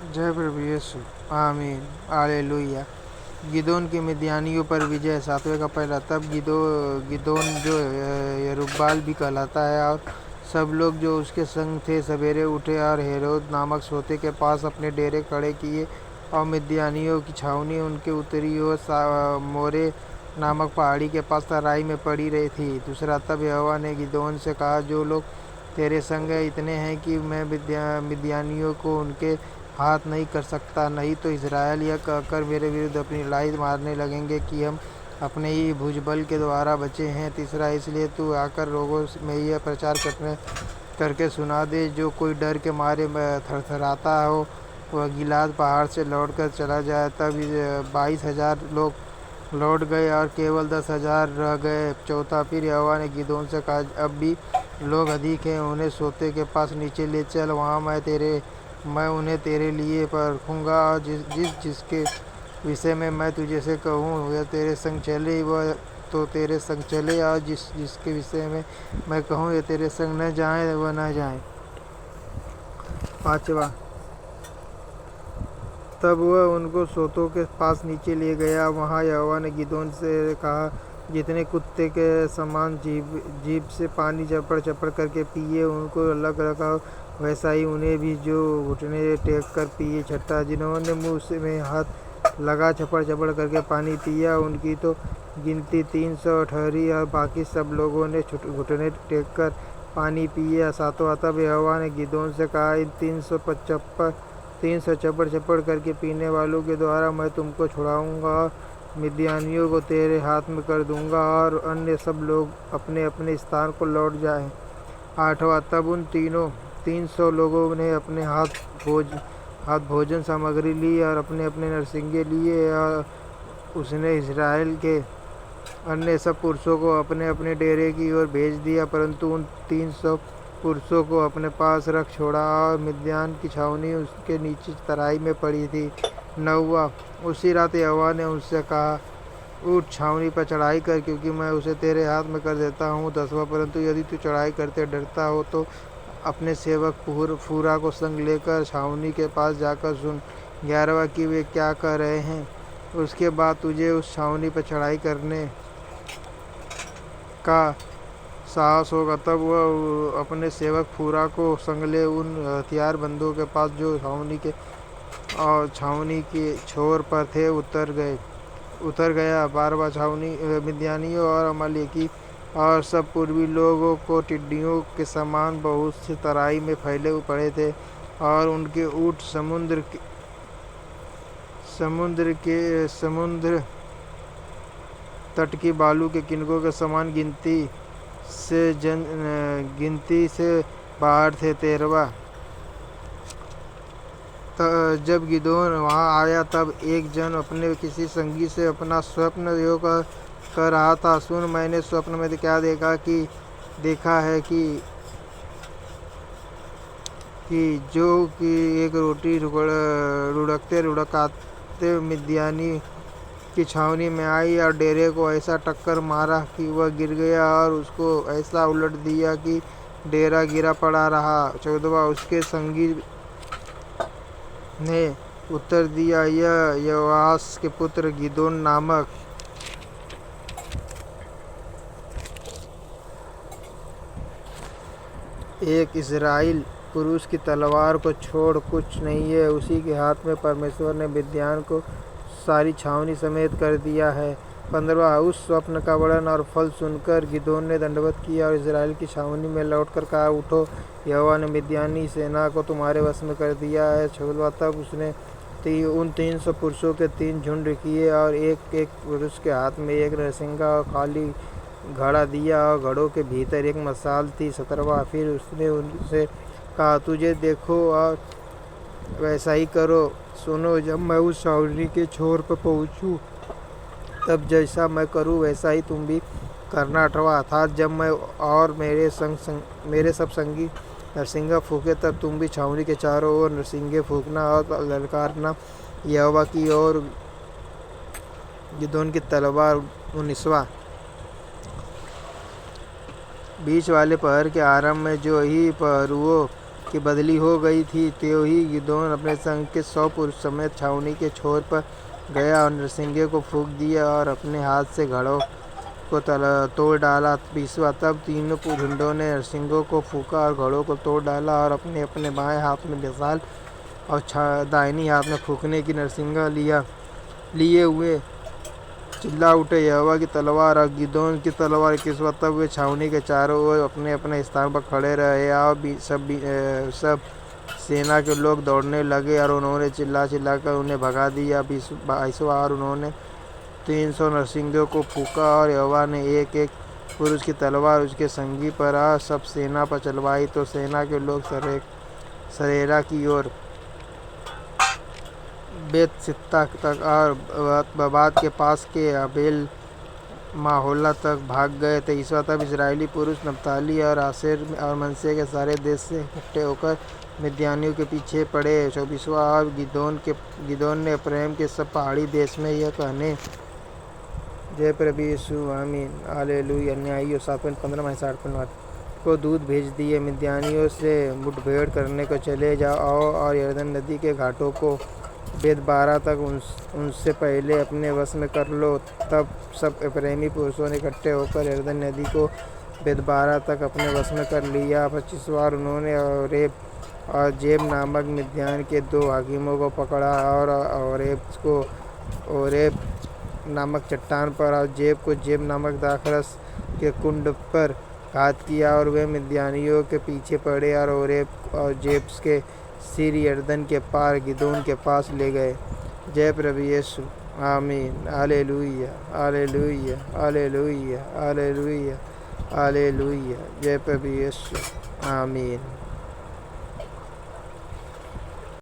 जय प्रभु यीशु। आमीन। हालेलुया। गिदोन की मिद्यानियों पर विजय। 7वें का पहला। तब गिदोन जो यरुब्बाल भी कहलाता है और सब लोग जो उसके संग थे सवेरे उठे और हेरोद नामक सोते के पास अपने डेरे खड़े किए और मिद्यानियों की छावनी उनके उत्तरी ओर मोरे नामक पहाड़ी के पास तराई में पड़ी रही थी। दूसरा। तब यहोवा ने गिदोन से कहा, जो लोग तेरे संग इतने हैं कि मैं मिद्यानियों को उनके हाथ नहीं कर सकता, नहीं तो इज़राइल यह कहकर मेरे विरुद्ध अपनी लड़ाई मारने लगेंगे कि हम अपने ही भुजबल के द्वारा बचे हैं। तीसरा। इसलिए तू आकर लोगों में यह प्रचार करके सुना दे, जो कोई डर के मारे थरथराता हो वह गिलाद पहाड़ से लौटकर चला जाए। तब 22,000 लोग लौट गए और केवल 10,000 रह गए। चौथा। फिर यहोवा ने गिदोन से कहा, अब भी लोग अधिक हैं, उन्हें सोते के पास नीचे ले चल, वहाँ मैं उन्हें तेरे लिए परखूँगा और जिसके विषय में मैं तुझे से कहूँ वह तेरे संग चले वह तो तेरे संग चले, और जिसके विषय में मैं कहूँ ये तेरे संग न जाए वह न जाए। 5वां। तब वह उनको सोतों के पास नीचे ले गया। वहाँ यहोवा ने गिदोन से कहा, जितने कुत्ते के समान जीभ से पानी चपड़ चपड़ करके पिए उनको अलग रखा, वैसा ही उन्हें भी जो घुटने टेक कर पिए। 6। जिन्होंने मुँह में हाथ लगा चपड़ चपड़ करके पानी पिया उनकी तो गिनती 300 ठहरी, और बाकी सब लोगों ने घुटने टेक कर पानी पिया। 7वां। तब यहोवा ने गिदोन से कहा, इन 300 चपड़ चपड़ करके पीने वालों के द्वारा मैं तुमको छुड़ाऊंगा और मिद्यानियों को तेरे हाथ में कर दूंगा, और अन्य सब लोग अपने अपने स्थान को लौट जाएं। 8वां। तब उन 300 लोगों ने अपने हाथ भोजन सामग्री ली और अपने अपने नरसिंगे लिए, और उसने इज़राइल के अन्य सब पुरुषों को अपने अपने डेरे की ओर भेज दिया, परंतु उन 300 पुरुषों को अपने पास रख छोड़ा, और मिद्यान की छावनी उसके नीचे तराई में पड़ी थी। 9वां। उसी रात यहोवा ने उससे कहा, उठ छावनी पर चढ़ाई कर, क्योंकि मैं उसे तेरे हाथ में कर देता हूँ। 10वां। परंतु यदि तू चढ़ाई करते डरता हो तो अपने सेवक फूरा को संग लेकर छावनी के पास जाकर सुन। 11वां। कि वे क्या कर रहे हैं, उसके बाद तुझे उस छावनी पर चढ़ाई करने का साहस होगा। तब वह अपने सेवक फूरा को संग ले उन हथियारबंदों के पास जो छावनी के छोर पर थे उतर गया। 12वां। छावनी मिद्यानियों और अमालेकी और सब पूर्वी लोगों को टिड्डियों के समान बहुत से तराई में फैले पड़े थे, और उनके ऊँट समुद्र तट की बालू के किनकों के समान गिनती से बाहर थे। 13वां। जब गिदोन वहाँ आया तब एक जन अपने किसी संगी से अपना स्वप्न यो कर रहा था, सुन, मैंने स्वप्न में क्या देखा है कि जो कि एक रोटी रुड़काते मिद्यानी की छावनी में आई और डेरे को ऐसा टक्कर मारा कि वह गिर गया, और उसको ऐसा उलट दिया कि डेरा गिरा पड़ा रहा। 14वां। उसके संगी ने उत्तर दिया, यह योआश के पुत्र गिदोन नामक एक इज़राइल पुरुष की तलवार को छोड़ कुछ नहीं है, उसी के हाथ में परमेश्वर ने मिद्यान को सारी छावनी समेत कर दिया है। 15वां। उस स्वप्न का वर्णन और फल सुनकर गिदोन ने दंडवत किया और इज़राइल की छावनी में लौटकर कहा, उठो, यहोवा ने मिद्यानी सेना को तुम्हारे वश में कर दिया है। 16वां। तब उसने उन 300 पुरुषों के 3 झुंड किए और एक एक पुरुष के हाथ में एक नरसिंगा और खाली घड़ा दिया, और घड़ों के भीतर एक मशाल थी। 17वां। फिर उसने उनसे कहा, तुझे देखो और वैसा ही करो। सुनो, जब मैं उस छावनी के छोर पर पहुँचूँ तब जैसा मैं करूँ वैसा ही तुम भी करना। 18वां। अर्थात जब मैं और मेरे सब संगी नरसिंगा फूके तब तुम भी छावनी के चारों ओर नरसिंगे फूकना और ललकारना यहोवा की ओर गिदोन की तलवार। 19वां। बीच वाले पहर के आरंभ में जो ही पहरुओं की बदली हो गई थी, त्यों ही गिदोन अपने संग के 100 पुरुष समेत छावनी के छोर पर गया और नरसिंगे को फूंक दिया और अपने हाथ से घड़ों को तोड़ डाला। 20वां तब तीनों झुंडों ने नरसिंगों को फूंका और घड़ों को तोड़ डाला और अपने अपने बाएं हाथ में मिसाल और दाहिनी हाथ में फूंकने की नरसिंगा लिए हुए चिल्ला उठे, यहोवा की तलवार और गिदोन की तलवार। 21वां तब वे छावनी के चारों ओर अपने अपने स्थान पर खड़े रहे और सब सेना के लोग दौड़ने लगे और उन्होंने चिल्ला कर उन्हें भगा दिया। 22वां और उन्होंने 300 नरसिंगों को फूंका और यहोवा ने एक एक पुरुष की तलवार उसके संगी पर और सब सेना पर चलवाई। तो सेना के लोग सरेरा की ओर बेत सित्ता तक और बबात के पास के अबेल माहोला तक भाग गए। 23वां तब इजरायली पुरुष नप्ताली और आसेर और मनसे के सारे देश से इकट्ठे होकर मिद्यानियों के पीछे पड़े। 24वां और गिदोन ने प्रेम के सब पहाड़ी देश में यह कहने, जय प्रभु यीशु आमीन हालेलुया, न्यायियों 7:15-60 को दूत भेज दिए, मिद्यानियों से मुठभेड़ करने को चले जाओ और यरदन नदी के घाटों को बेत-बारा तक उनसे पहले अपने वश में कर लो। तब सब एप्रैमी पुरुषों ने इकट्ठे होकर यरदन नदी को बेत-बारा तक अपने वश में कर लिया। 25वां उन्होंने ओरेब और जेब नामक मिद्यान के 2 हाकिमों को पकड़ा और ओरेब नामक चट्टान पर और जेब को जेब नामक दाखरस के कुंड पर घात किया और वे मिद्यानियों के पीछे पड़े और ओरेब और जेब के सिर यरदन के पार गिदोन के पास ले गए। जय प्रभु यीशु आमीन hallelujah hallelujah hallelujah hallelujah hallelujah, जय प्रभु यीशु आमीन।